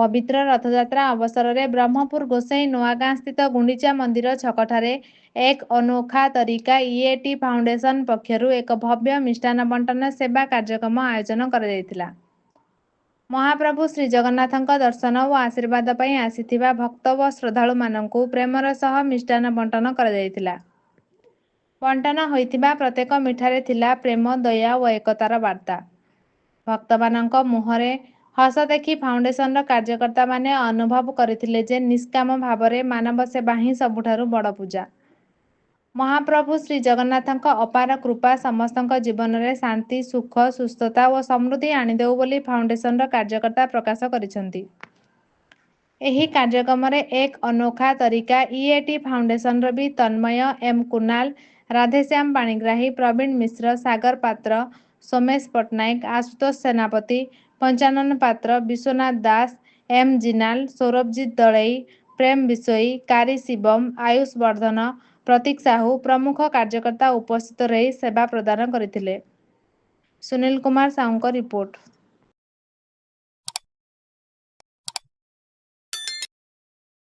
पवित्र रथयात्रा अवसर में ब्रह्मपुर गोसाई नुआगाँ स्थित गुंडीचा मंदिर छकठारे एक अनोखा तरीका ईएटी फाउंडेशन पक्षरु एक भव्य मिष्टान्न बंटन सेवा कार्यक्रम आयोजन कर महाप्रभु श्री जगन्नाथଙ୍କ दर्शन और आशीर्वाद ପାଇଁ ଆସିଥିବା भक्त व श्रद्धालु माननकु प्रेमर सह मिष्टान्न बंटन कर बंटन होइतिबा प्रत्येक मिठारे थिला प्रेम दया और एकतार वार्ता। भक्त माननक मुहरे हस देखि फाउंडेशन कार्यकर्ता माने अनुभव करथिले जे निष्काम भावरे मानव सेवा ही सबुठारु बड़ पूजा। महाप्रभु श्री जगन्नाथଙ୍କ अपार कृपा समस्तଙ୍କ जीवन में शांति सुख सुस्थता और समृद्धि आनिदेउ बोली फाउंडेशन कार्यकर्ता प्रकाश करिसंती। एही कार्यक्रम रे एक अनोखा तरीका ईएटी फाउंडेशन भी तन्मय एम कुनाल राधेश्याम पाणिग्राही प्रवीण मिश्र सागर पात्र सोमेश पट्टनायक आशुतोष सेनापति पंचानन पात्र विश्वनाथ दास एम जिनाल सौरभजीत दलई प्रेम बिशोई कारी शिवम आयुष वर्धन प्रतीक साहू प्रमुख कार्यकर्ता उपस्थित रही सेवा प्रदान करथिले। सुनील कुमार साहू रिपोर्ट।